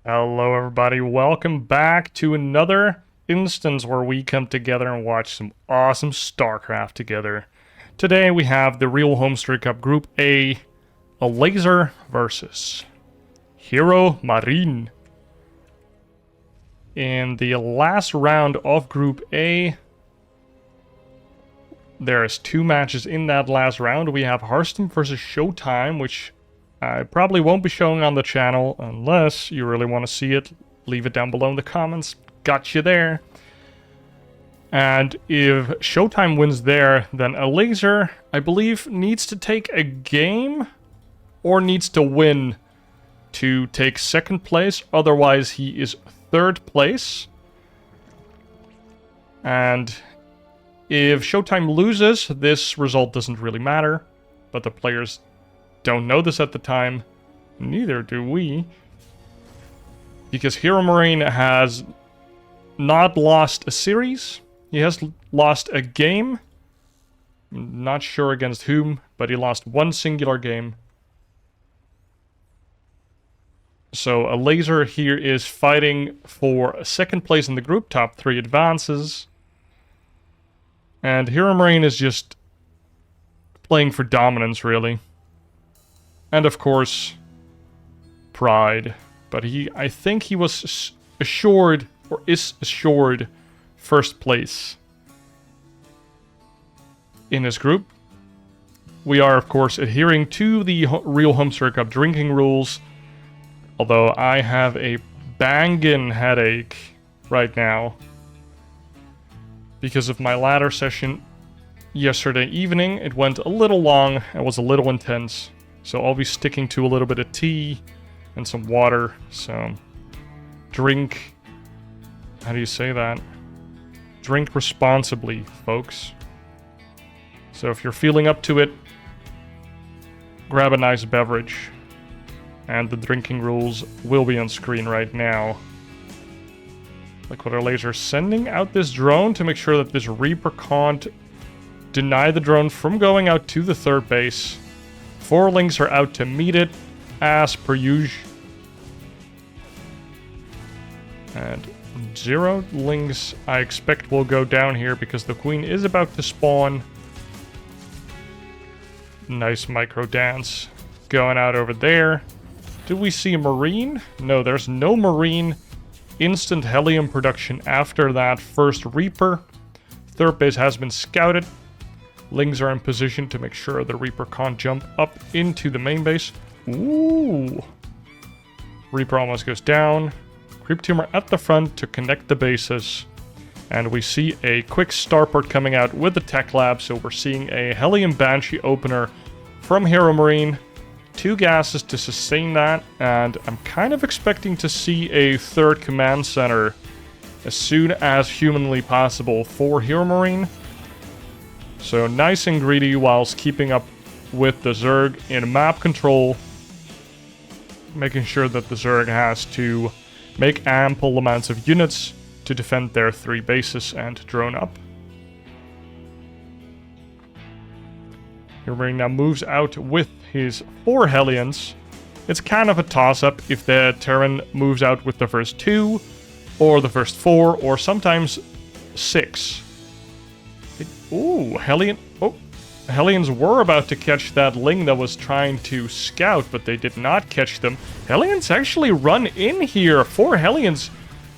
Hello everybody, welcome back to another instance where we come together and watch some awesome StarCraft together. Today we have the real HomeStory Cup Group A, Elazer versus HeRoMaRinE. In the last round of Group A, there's two matches in that last round. We have Hearthstone versus Showtime, which I probably won't be showing on the channel unless you really want to see it. Leave it down below in the comments. Got you there. And if Showtime wins there, then Elazer, I believe, needs to take a game or needs to win to take second place. Otherwise, he is third place. And if Showtime loses, this result doesn't really matter. But the players don't know this at the time. Neither do we. Because HeRoMaRinE has not lost a series. He has lost a game. Not sure against whom, but he lost one singular game. So Elazer here is fighting for second place in the group, top 3 advances. And HeRoMaRinE is just playing for dominance, really. And of course, pride. But I think he was assured, or is assured, first place in his group. We are, of course, adhering to the real HomeStory Cup drinking rules. Although I have a bangin' headache right now because of my ladder session yesterday evening. It went a little long and was a little intense. So I'll be sticking to a little bit of tea and some water. So drink, how do you say that? Drink responsibly, folks. So if you're feeling up to it, grab a nice beverage. And the drinking rules will be on screen right now. Like what Elazer sending out this drone to make sure that this Reaper can't deny the drone from going out to the third base. 4 links are out to meet it, as per usual. And 0 links I expect will go down here because the queen is about to spawn. Nice micro dance going out over there. Do we see a Marine? No, there's no Marine. Instant Helium production after that first Reaper. Third base has been scouted. Lings are in position to make sure the Reaper can't jump up into the main base. Ooh. Reaper almost goes down. Creep Tumor at the front to connect the bases. And we see a quick starport coming out with the Tech Lab. So we're seeing a Helium Banshee opener from HeRoMaRinE. 2 gases to sustain that. And I'm kind of expecting to see a third command center as soon as humanly possible for HeRoMaRinE. So nice and greedy whilst keeping up with the Zerg in map control. Making sure that the Zerg has to make ample amounts of units to defend their 3 bases and drone up. HeRoMaRinE now moves out with his 4 Hellions. It's kind of a toss-up if the Terran moves out with the first 2, or the first 4, or sometimes 6. Ooh, Hellion. Oh, Hellions were about to catch that Ling that was trying to scout, but they did not catch them. Hellions actually run in here. 4 Hellions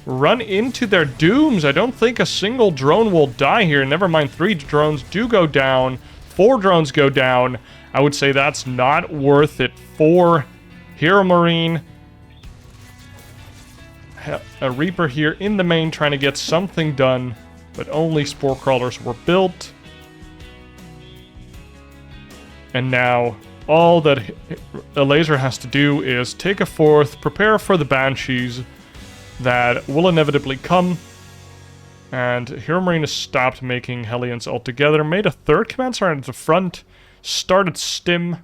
run into their dooms. I don't think a single drone will die here. Never mind, 3 drones do go down. 4 drones go down. I would say that's not worth it for HeRoMaRinE. A Reaper here in the main trying to get something done. But only Spore Crawlers were built. And now, all that Elazer has to do is take a 4th, prepare for the Banshees that will inevitably come. And HeRoMaRinE has stopped making Hellions altogether. Made a 3rd command center at the front. Started Stim.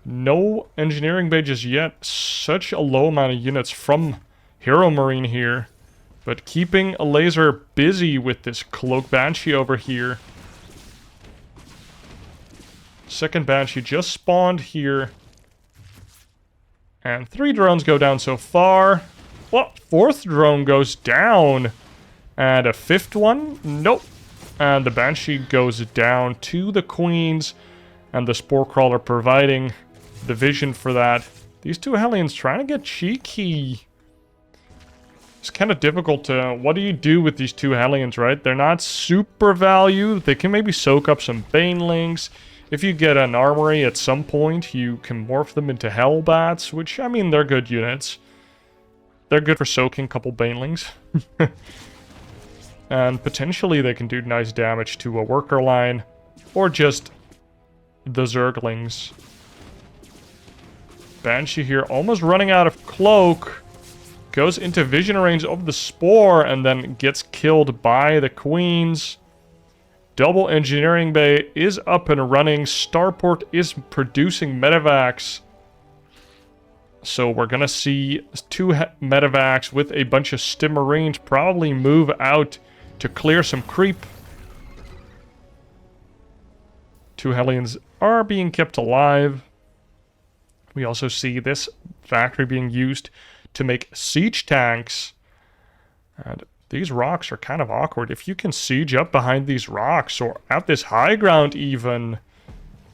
No engineering pages yet. Such a low amount of units from HeRoMaRinE here. But keeping Elazer busy with this Cloak Banshee over here. Second Banshee just spawned here. And 3 drones go down so far. Well, fourth drone goes down. And a fifth one? Nope. And the Banshee goes down to the Queens. And the Spore Crawler providing the vision for that. These two Hellions trying to get cheeky. It's kind of difficult to... What do you do with these two Hellions, right? They're not super valued. They can maybe soak up some Banelings. If you get an armory at some point, you can morph them into Hellbats, which, I mean, they're good units. They're good for soaking a couple Banelings. And potentially they can do nice damage to a worker line, or just the Zerglings. Banshee here almost running out of cloak. Goes into vision range of the Spore and then gets killed by the Queens. Double engineering bay is up and running. Starport is producing medevacs. So we're gonna see two medevacs with a bunch of stim marines probably move out to clear some creep. Two Hellions are being kept alive. We also see this factory being used to make siege tanks. And these rocks are kind of awkward. If you can siege up behind these rocks, or at this high ground even,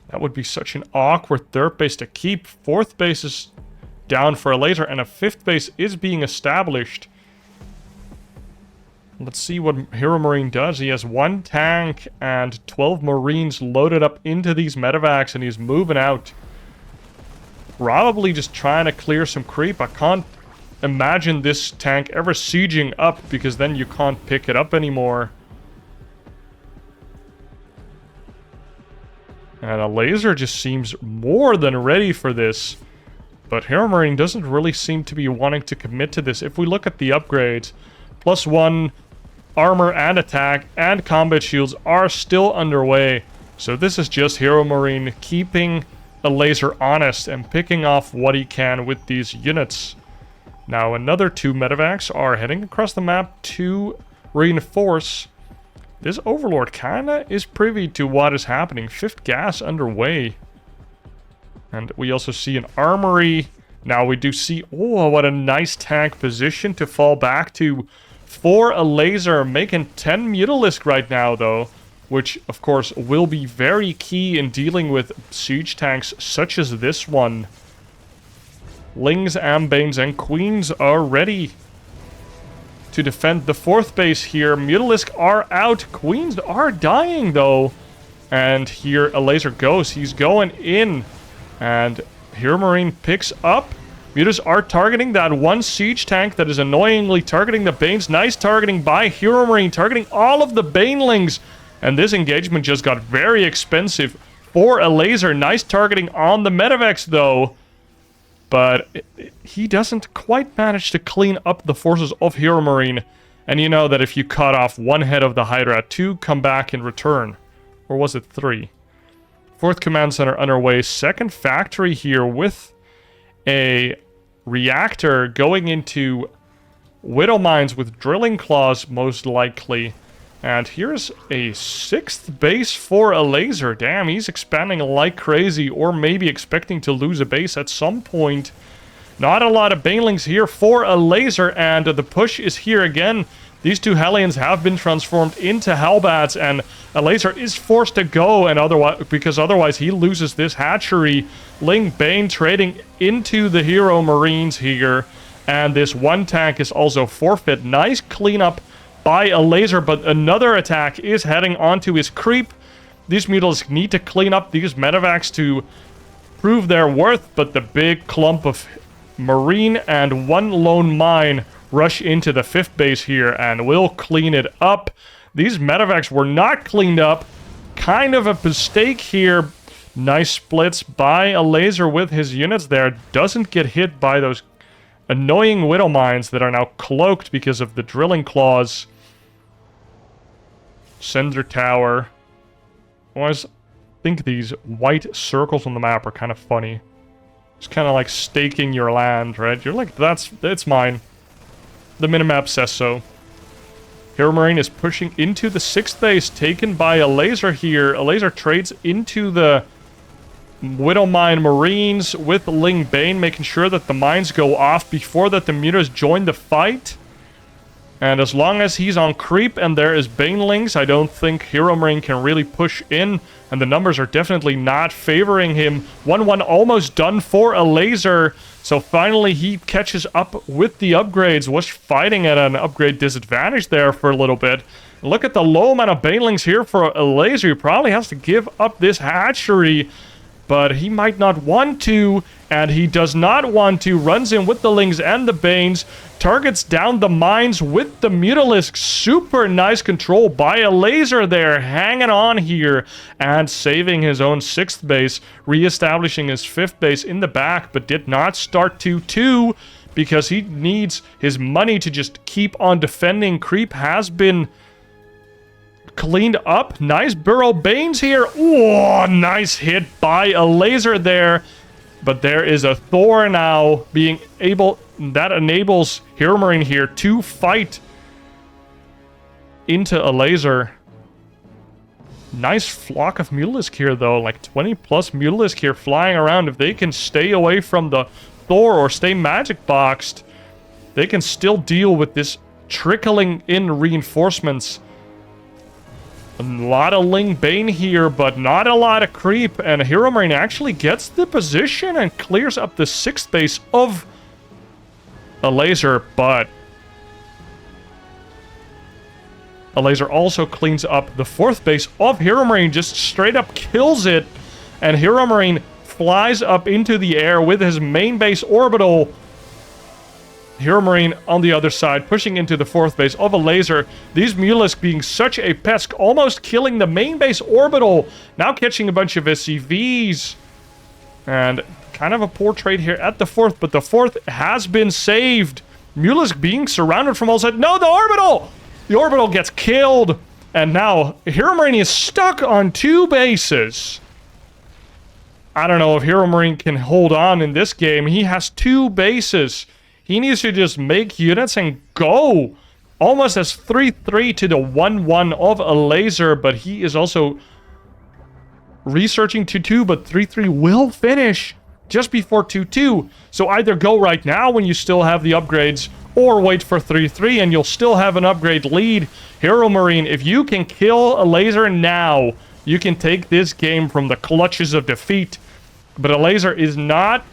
that would be such an awkward third base to keep. Fourth base is down for a later, and a fifth base is being established. Let's see what HeRoMaRinE does. He has 1 tank and 12 Marines loaded up into these medevacs, and he's moving out. Probably just trying to clear some creep. I can't imagine this tank ever sieging up, because then you can't pick it up anymore. And Elazer just seems more than ready for this. But HeRoMaRinE doesn't really seem to be wanting to commit to this. If we look at the upgrades, +1 armor and attack and combat shields are still underway. So this is just HeRoMaRinE keeping Elazer honest and picking off what he can with these units. Now another 2 medevacs are heading across the map to reinforce. This Overlord kinda is privy to what is happening. 5th gas underway. And we also see an armory. Now we do see, oh, what a nice tank position to fall back to for Elazer, making 10 Mutalisk right now though, which of course will be very key in dealing with siege tanks such as this one. Lings, Ambanes, and Queens are ready to defend the 4th base here. Mutalisk are out. Queens are dying though. And here Elazer goes. He's going in. And HeRoMaRinE picks up. Mutas are targeting that one siege tank that is annoyingly targeting the Banes. Nice targeting by HeRoMaRinE, targeting all of the Banelings. And this engagement just got very expensive for Elazer. Nice targeting on the medevacs though. But he doesn't quite manage to clean up the forces of HeRoMaRinE. And you know that if you cut off one head of the Hydra, 2 come back in return. Or was it 3? 4th command center underway. 2nd factory here with a reactor going into Widow Mines with drilling claws most likely. And here's a 6th base for Elazer. Damn, he's expanding like crazy, or maybe expecting to lose a base at some point. Not a lot of Banelings here for Elazer, and the push is here again. These 2 Hellions have been transformed into Hellbats, and Elazer is forced to go, and otherwise he loses this hatchery. Ling Bane trading into the HeRoMaRinEs here, and this 1 tank is also forfeit. Nice cleanup by Elazer, but another attack is heading onto his creep. These Mutalisks need to clean up these medevacs to prove their worth, but the big clump of Marine and 1 lone mine rush into the 5th base here and will clean it up. These medevacs were not cleaned up. Kind of a mistake here. Nice splits by Elazer with his units there. Doesn't get hit by those annoying Widow Mines that are now cloaked because of the drilling claws. Sensor tower. I always think these white circles on the map are kind of funny. It's kind of like staking your land, right? You're like, that's mine. The minimap says so. HeRoMaRinE is pushing into the 6th base, taken by Elazer here. Elazer trades into the Widow Mine Marines with Ling Bane, making sure that the mines go off before that the mutas join the fight. And as long as he's on creep and there is Banelings, I don't think HeRoMaRinE can really push in. And the numbers are definitely not favoring him. 1-1 almost done for Elazer. So finally he catches up with the upgrades. Was fighting at an upgrade disadvantage there for a little bit. Look at the low amount of Banelings here for Elazer. He probably has to give up this hatchery. But he might not want to, and he does not want to. Runs in with the Lings and the Banes. Targets down the mines with the Mutalisk. Super nice control by Elazer there. Hanging on here and saving his own 6th base. Reestablishing his 5th base in the back, but did not start 2-2 because he needs his money to just keep on defending. Creep has been cleaned up. Nice Burrow Banes here. Oh, nice hit by Elazer there. But there is a Thor now being able... That enables HeRoMaRinE here to fight into Elazer. Nice flock of Mutalisk here, though. Like 20 plus Mutalisk here flying around. If they can stay away from the Thor or stay magic boxed, they can still deal with this trickling in reinforcements. A lot of Ling Bane here, but not a lot of creep. And HeRoMaRinE actually gets the position and clears up the 6th base of Elazer, but Elazer also cleans up the 4th base of HeRoMaRinE, just straight up kills it. And HeRoMaRinE flies up into the air with his main base orbital. HeRoMaRinE on the other side, pushing into the 4th base of Elazer. These Mutalisk being such a pest, almost killing the main base orbital. Now catching a bunch of SCVs. And kind of a poor trade here at the 4th, but the 4th has been saved. Mutalisk being surrounded from all sides. No, the orbital! The orbital gets killed. And now HeRoMaRinE is stuck on 2 bases. I don't know if HeRoMaRinE can hold on in this game. He has 2 bases. He needs to just make units and go. Almost as 3-3 to the 1-1 of Elazer, but he is also researching 2-2, but 3-3 will finish just before 2-2. So either go right now when you still have the upgrades, or wait for 3-3 and you'll still have an upgrade lead. HeRoMaRinE, if you can kill Elazer now, you can take this game from the clutches of defeat. But Elazer is not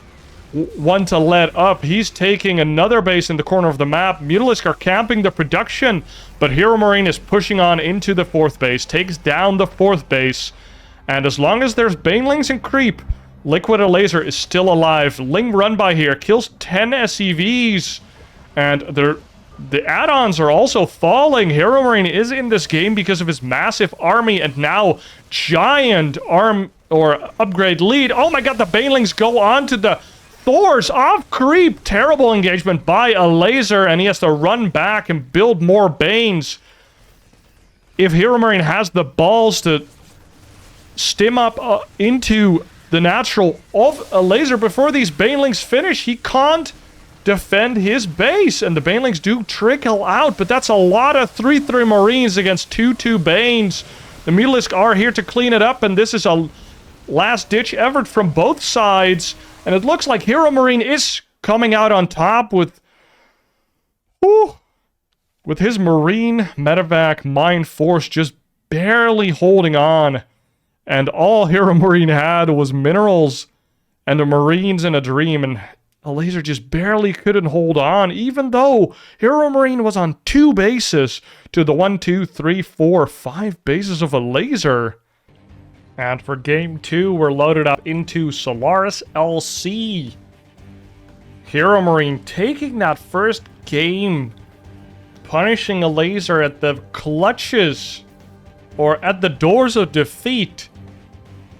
one to let up. He's taking another base in the corner of the map. Mutalisk are camping the production, but HeRoMaRinE is pushing on into the 4th base, takes down the 4th base, and as long as there's Banelings and creep, Liquid Elazer is still alive. Ling run by here, kills 10 SCVs, and the add-ons are also falling. HeRoMaRinE is in this game because of his massive army, and now giant arm or upgrade lead. Oh my god, the Banelings go on to the Thors off creep. Terrible engagement by Elazer, and he has to run back and build more Banes. If HeRoMaRinE has the balls to stim up into the natural of Elazer before these Banelings finish, he can't defend his base, and the Banelings do trickle out, but that's a lot of 3-3 Marines against 2-2 Banes. The Mutalisk are here to clean it up, and this is a last-ditch effort from both sides. And it looks like HeRoMaRinE is coming out on top with his Marine Medevac Mine Force just barely holding on. And all HeRoMaRinE had was minerals and the Marines in a dream. And Elazer just barely couldn't hold on, even though HeRoMaRinE was on 2 bases to the 1, 2, 3, 4, 5 bases of Elazer. And for game 2, we're loaded up into Solaris LC. HeRoMaRinE taking that first game, punishing Elazer at the clutches, or at the doors of defeat.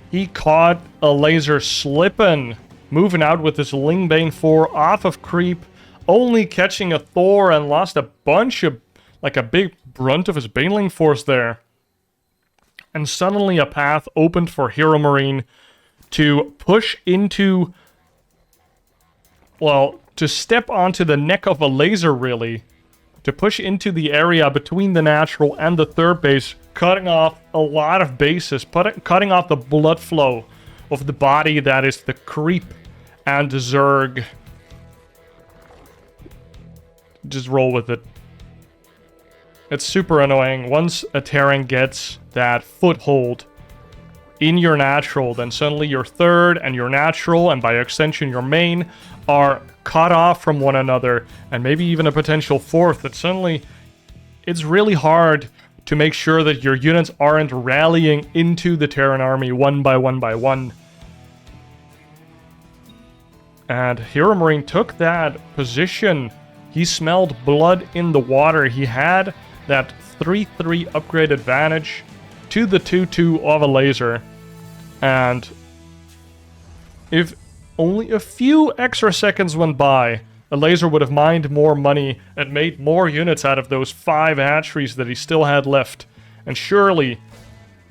He caught Elazer slipping, moving out with his Lingbane 4 off of creep, only catching a Thor, and lost a bunch of, like a big brunt of his Baneling force there. And suddenly a path opened for HeRoMaRinE to push into, well, to step onto the neck of Elazer, really. To push into the area between the natural and the 3rd base, cutting off a lot of bases, cutting off the blood flow of the body that is the creep and the Zerg. Just roll with it. It's super annoying. Once a Terran gets that foothold in your natural, then suddenly your third and your natural, and by extension your main, are cut off from one another, and maybe even a potential fourth, that suddenly it's really hard to make sure that your units aren't rallying into the Terran army one by one by one. And HeRoMaRinE took that position. He smelled blood in the water. He had that 3-3 upgrade advantage to the 2-2 of Elazer. And if only a few extra seconds went by, Elazer would have mined more money and made more units out of those 5 hatcheries that he still had left. And surely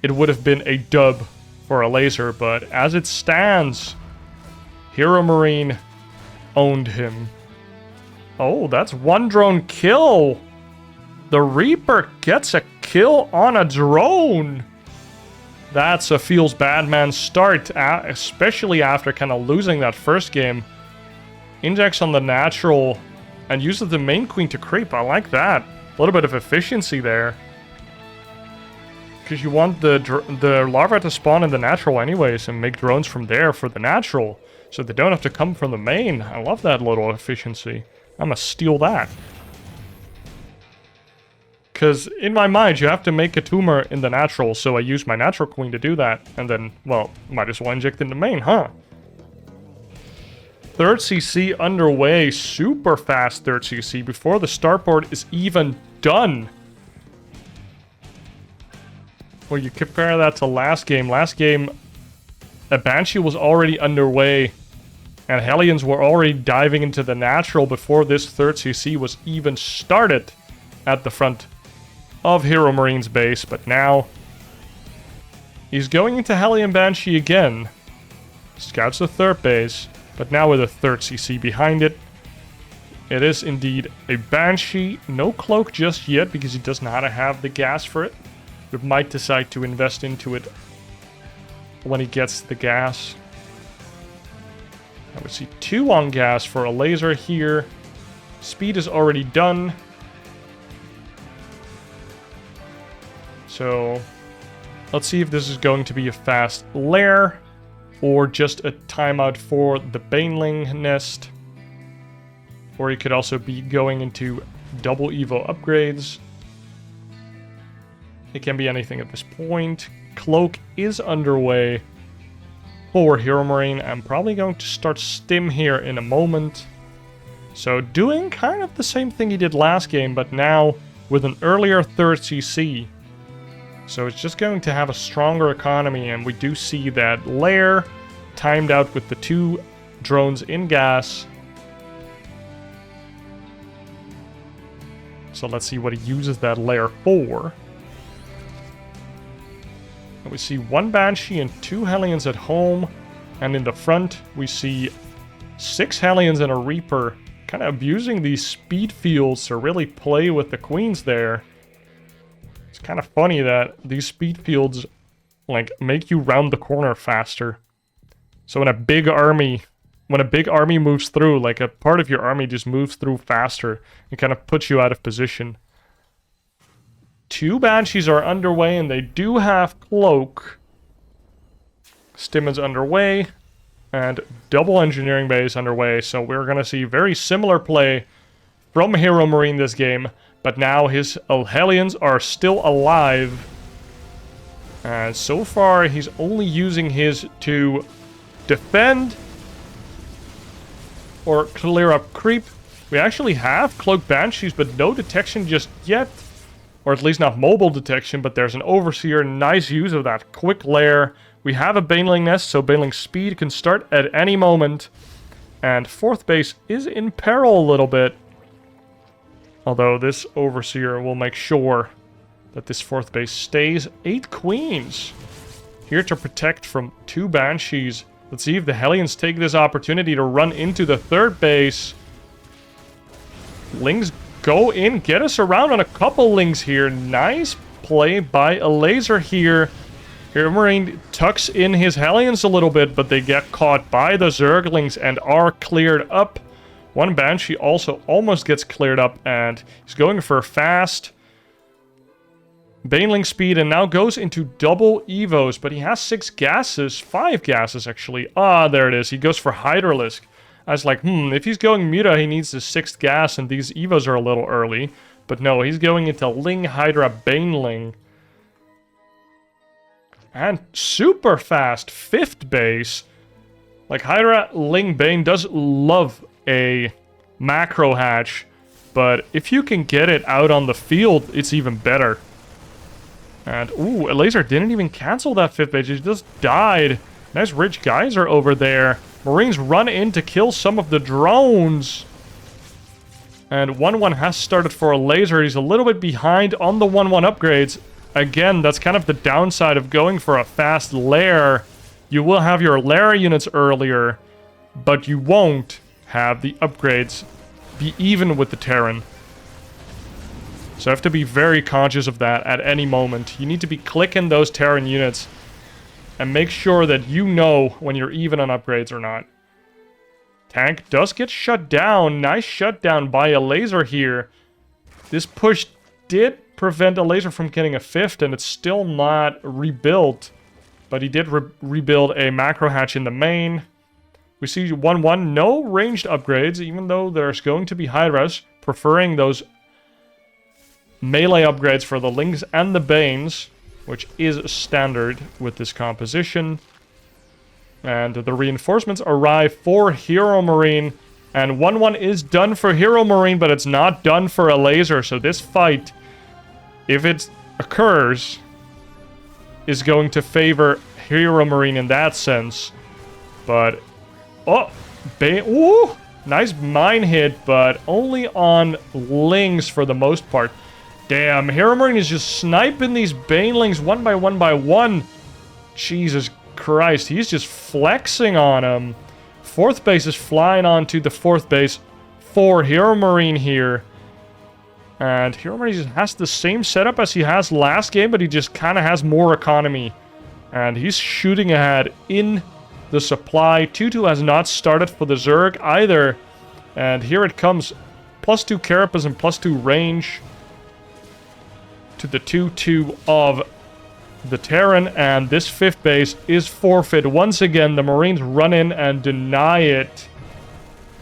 it would have been a dub for Elazer, but as it stands, HeRoMaRinE owned him. Oh, that's one drone kill! The Reaper gets a kill on a drone! That's a feels bad man start, especially after kind of losing that first game. Index on the natural and uses the main queen to creep. I like that. A little bit of efficiency there. Because you want the larvae to spawn in the natural anyways and make drones from there for the natural. So they don't have to come from the main. I love that little efficiency. I'm gonna steal that. Because in my mind, you have to make a tumor in the natural, so I use my natural queen to do that. And then, well, might as well inject in the main, huh? Third CC underway. Super fast third CC before the starboard is even done. Well, you compare that to last game. Last game, a Banshee was already underway. And Hellions were already diving into the natural before this third CC was even started at the front of HeRoMaRiNE's base. But now, he's going into Hellion Banshee again. Scouts the third base, but now with a third CC behind it. It is indeed a Banshee. No cloak just yet because he does not have the gas for it. But might decide to invest into it when he gets the gas. I would see 2 on gas for Elazer here. Speed is already done. So let's see if this is going to be a fast lair or just a timeout for the Baneling nest. Or he could also be going into double Evo upgrades. It can be anything at this point. Cloak is underway for HeRoMaRinE. I'm probably going to start Stim here in a moment. So doing kind of the same thing he did last game, but now with an earlier third CC. So it's just going to have a stronger economy, and we do see that lair timed out with the 2 drones in gas. So let's see what he uses that lair for. And we see 1 Banshee and 2 Hellions at home. And in the front, we see 6 Hellions and a Reaper. Kind of abusing these speed fields to really play with the queens there. It's kind of funny that these speed fields, like, make you round the corner faster. So when a big army moves through, like, a part of your army just moves through faster. It kind of puts you out of position. 2 Banshees are underway, and they do have cloak. Stim is underway, and double engineering base underway. So we're going to see very similar play from HeRoMaRinE this game. But now his Hellions are still alive. And so far, he's only using his to defend or clear up creep. We actually have Cloaked Banshees, but no detection just yet. Or at least not mobile detection, but there's an Overseer. Nice use of that quick lair. We have a Baneling nest, so Baneling speed can start at any moment. And fourth base is in peril a little bit. Although this Overseer will make sure that this fourth base stays. 8 queens here to protect from 2 Banshees. Let's see if the Hellions take this opportunity to run into the third base. Lings go in, get us around on a couple Lings here. Nice play by Elazer here. HeRoMaRinE tucks in his Hellions a little bit, but they get caught by the Zerglings and are cleared up. One Banshee also almost gets cleared up, and he's going for fast Baneling speed, and now goes into double Evos, but he has 6 gases, 5 gases actually. Ah, there it is. He goes for Hydralisk. I was like, if he's going Muta, he needs the 6th gas, and these Evos are a little early. But no, he's going into Ling, Hydra, Baneling. And super fast 5th base. Like, Hydra, Ling, Bane does love a macro hatch, but if you can get it out on the field, it's even better. And, ooh, Elazer didn't even cancel that 5th base. He just died. Nice rich geyser over there. Marines run in to kill some of the drones. And 1-1 has started for Elazer. He's a little bit behind on the 1-1 upgrades. Again, that's kind of the downside of going for a fast lair. You will have your lair units earlier, but you won't have the upgrades be even with the Terran. So I have to be very conscious of that at any moment. You need to be clicking those Terran units and make sure that you know when you're even on upgrades or not. Tank does get shut down. Nice shutdown by Elazer here. This push did prevent Elazer from getting a 5th, and it's still not rebuilt. But he did rebuild a macro hatch in the main. We see 1-1, no ranged upgrades, even though there's going to be Hydras, preferring those melee upgrades for the Lings and the Banes, which is standard with this composition. And the reinforcements arrive for HeRoMaRinE, and 1-1 is done for HeRoMaRinE, but it's not done for Elazer. So this fight, if it occurs, is going to favor HeRoMaRinE in that sense. But, oh, ooh, nice mine hit, but only on Lings for the most part. Damn, HeRoMaRinE is just sniping these Banelings one by one. Jesus Christ, he's just flexing on them. 4th base is flying onto the 4th base for HeRoMaRinE here. And HeRoMaRinE just has the same setup as he has last game, but he just kind of has more economy. And he's shooting ahead in the supply. 2-2 has not started for the Zerg either. And here it comes. +2 Carapace and +2 range to the 2-2 of the Terran, and this 5th base is forfeit. Once again, the Marines run in and deny it.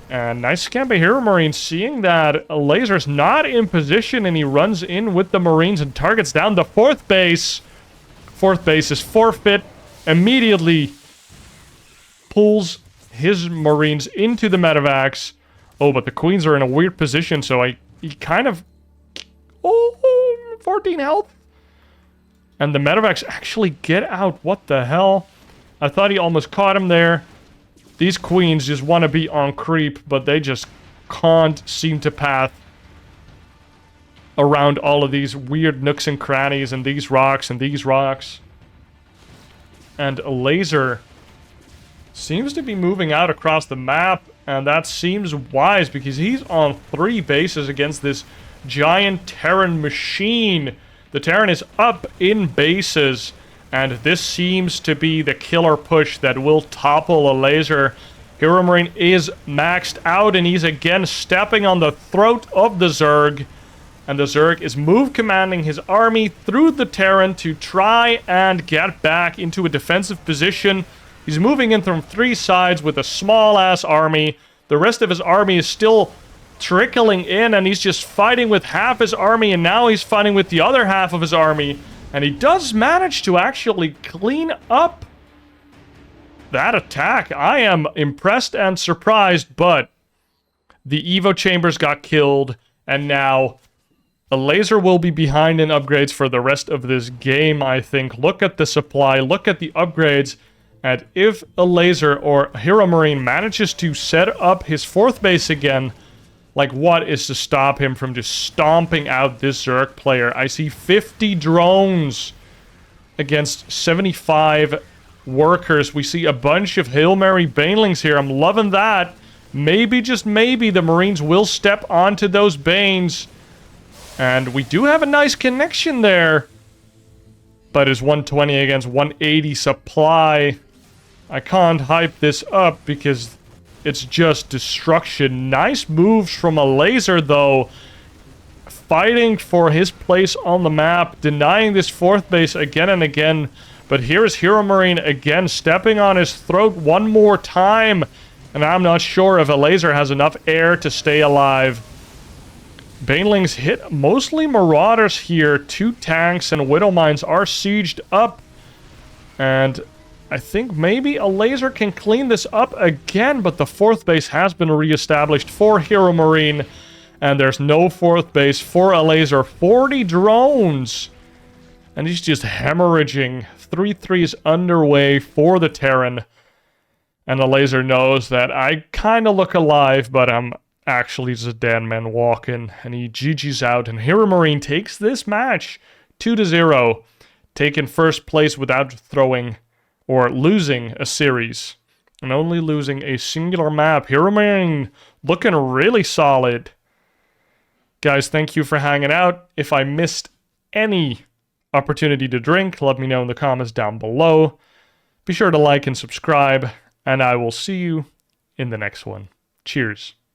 And nice scan by HeRoMaRinE, seeing that Elazer's not in position, and he runs in with the Marines and targets down the 4th base. 4th base is forfeit. Immediately pulls his Marines into the medevacs. Oh, but the Queens are in a weird position, so he kind of... Oh, 14 health. And the medevacs actually get out. What the hell? I thought he almost caught him there. These Queens just want to be on creep, but they just can't seem to path around all of these weird nooks and crannies and these rocks and these rocks. And Elazer seems to be moving out across the map, and that seems wise because he's on 3 bases against this giant Terran machine. The Terran is up in bases, and this seems to be the killer push that will topple Elazer. HeRoMaRinE is maxed out, and he's again stepping on the throat of the Zerg. And the Zerg is move commanding his army through the Terran to try and get back into a defensive position. He's moving in from 3 sides with a small-ass army. The rest of his army is still trickling in, and he's just fighting with half his army, and now he's fighting with the other half of his army. And he does manage to actually clean up that attack. I am impressed and surprised, but the Evo chambers got killed, and now Elazer will be behind in upgrades for the rest of this game, I think. Look at the supply, look at the upgrades, and if Elazer or HeRoMaRinE manages to set up his 4th base again, like, what is to stop him from just stomping out this Zerg player? I see 50 drones against 75 workers. We see a bunch of Hail Mary Banelings here. I'm loving that. Maybe, just maybe, the Marines will step onto those Banes. And we do have a nice connection there. but is 120 against 180 supply. I can't hype this up because it's just destruction. Nice moves from Elazer, though. Fighting for his place on the map, denying this 4th base again and again. But here's HeRoMaRinE again, stepping on his throat one more time. And I'm not sure if Elazer has enough air to stay alive. Banelings hit mostly Marauders here. 2 tanks and Widow Mines are sieged up. And I think maybe Elazer can clean this up again, but the 4th base has been re-established for HeRoMaRinE. And there's no 4th base for Elazer. 40 drones! And he's just hemorrhaging. 3-3s underway for the Terran. And Elazer knows that I kind of look alive, but I'm actually just a dead man walking. And he GG's out. And HeRoMaRinE takes this match 2-0. Taking 1st place without throwing or losing a series. And only losing a singular map. HeRoMaRinE looking really solid. Guys, thank you for hanging out. If I missed any opportunity to drink, let me know in the comments down below. Be sure to like and subscribe, and I will see you in the next one. Cheers.